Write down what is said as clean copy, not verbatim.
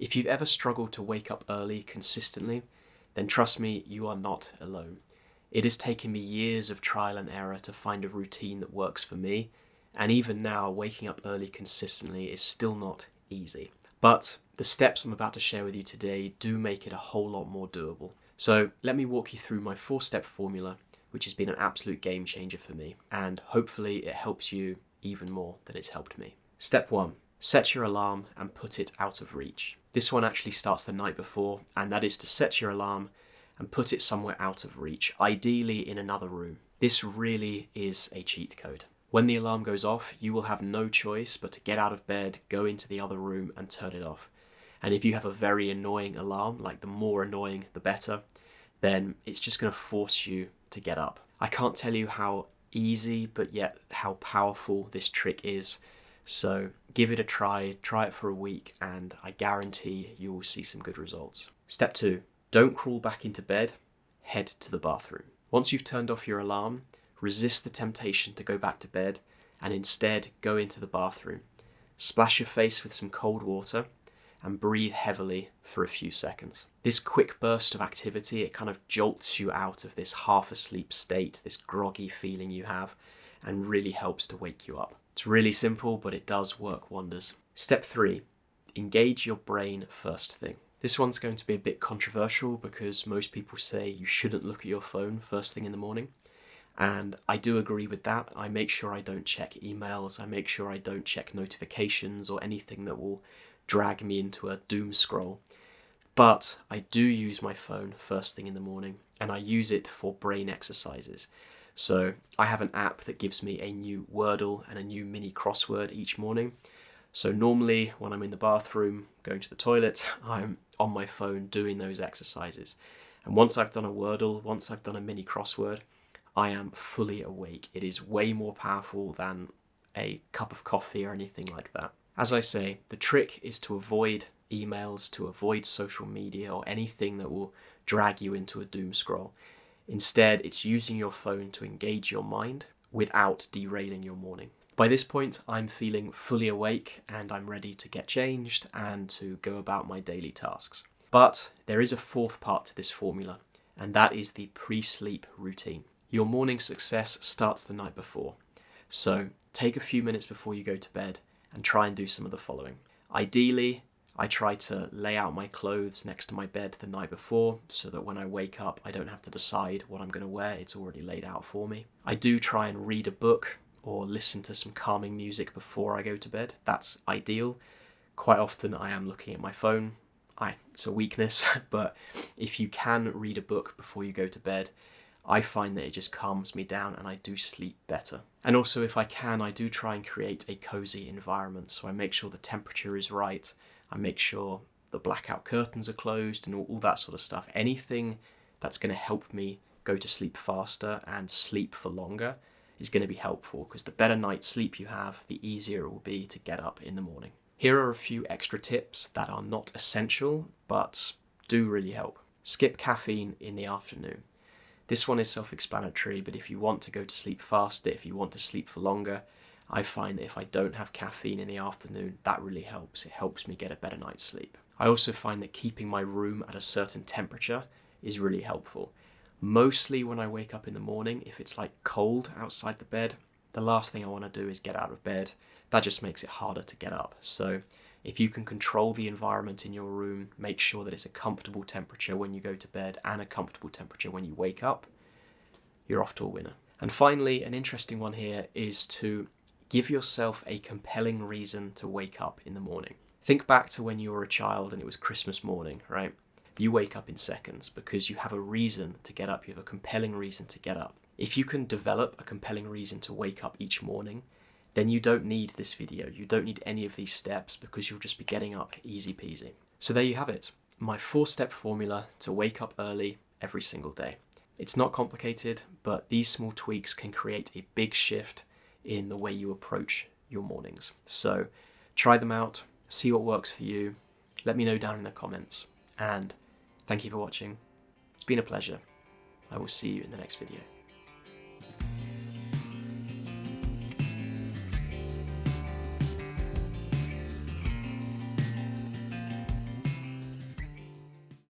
If you've ever struggled to wake up early consistently, then trust me, you are not alone. It has taken me years of trial and error to find a routine that works for me, and even now, waking up early consistently is still not easy. But the steps I'm about to share with you today do make it a whole lot more doable. So let me walk you through my 4-step formula, which has been an absolute game changer for me, and hopefully it helps you even more than it's helped me. Step 1. Set your alarm and put it out of reach. This one actually starts the night before, and that is to set your alarm and put it somewhere out of reach, ideally in another room. This really is a cheat code. When the alarm goes off, you will have no choice but to get out of bed, go into the other room and turn it off. And if you have a very annoying alarm, like the more annoying the better, then it's just going to force you to get up. I can't tell you how easy but yet how powerful this trick is. So give it a try it for a week, and I guarantee you will see some good results. Step 2, don't crawl back into bed, head to the bathroom. Once you've turned off your alarm, resist the temptation to go back to bed and instead go into the bathroom. Splash your face with some cold water and breathe heavily for a few seconds. This quick burst of activity, it kind of jolts you out of this half asleep state, this groggy feeling you have, and really helps to wake you up. It's really simple, but it does work wonders. Step 3, engage your brain first thing. This one's going to be a bit controversial because most people say you shouldn't look at your phone first thing in the morning. And I do agree with that. I make sure I don't check emails. I make sure I don't check notifications or anything that will drag me into a doom scroll. But I do use my phone first thing in the morning, and I use it for brain exercises. So I have an app that gives me a new Wordle and a new mini crossword each morning. So normally when I'm in the bathroom, going to the toilet, I'm on my phone doing those exercises. And once I've done a Wordle, once I've done a mini crossword, I am fully awake. It is way more powerful than a cup of coffee or anything like that. As I say, the trick is to avoid emails, to avoid social media or anything that will drag you into a doom scroll. Instead, it's using your phone to engage your mind without derailing your morning. By this point, I'm feeling fully awake and I'm ready to get changed and to go about my daily tasks. But there is a 4th part to this formula, and that is the pre-sleep routine. Your morning success starts the night before. So take a few minutes before you go to bed and try and do some of the following. Ideally, I try to lay out my clothes next to my bed the night before so that when I wake up, I don't have to decide what I'm going to wear. It's already laid out for me. I do try and read a book or listen to some calming music before I go to bed. That's ideal. Quite often I am looking at my phone. It's a weakness, but if you can read a book before you go to bed, I find that it just calms me down and I do sleep better. And also if I can, I do try and create a cozy environment. So I make sure the temperature is right. I make sure the blackout curtains are closed and all that sort of stuff. Anything that's going to help me go to sleep faster and sleep for longer is going to be helpful, because the better night's sleep you have, the easier it will be to get up in the morning. Here are a few extra tips that are not essential, but do really help. Skip caffeine in the afternoon. This one is self-explanatory, but if you want to go to sleep faster, if you want to sleep for longer, I find that if I don't have caffeine in the afternoon, that really helps. It helps me get a better night's sleep. I also find that keeping my room at a certain temperature is really helpful. Mostly when I wake up in the morning, if it's like cold outside the bed, the last thing I want to do is get out of bed. That just makes it harder to get up. So if you can control the environment in your room, make sure that it's a comfortable temperature when you go to bed and a comfortable temperature when you wake up, you're off to a winner. And finally, an interesting one here is to give yourself a compelling reason to wake up in the morning. Think back to when you were a child and it was Christmas morning, right? You wake up in seconds because you have a reason to get up. You have a compelling reason to get up. If you can develop a compelling reason to wake up each morning, then you don't need this video. You don't need any of these steps because you'll just be getting up easy peasy. So there you have it. My 4-step formula to wake up early every single day. It's not complicated, but these small tweaks can create a big shift in the way you approach your mornings. So try them out, see what works for you. Let me know down in the comments. And thank you for watching. It's been a pleasure. I will see you in the next video.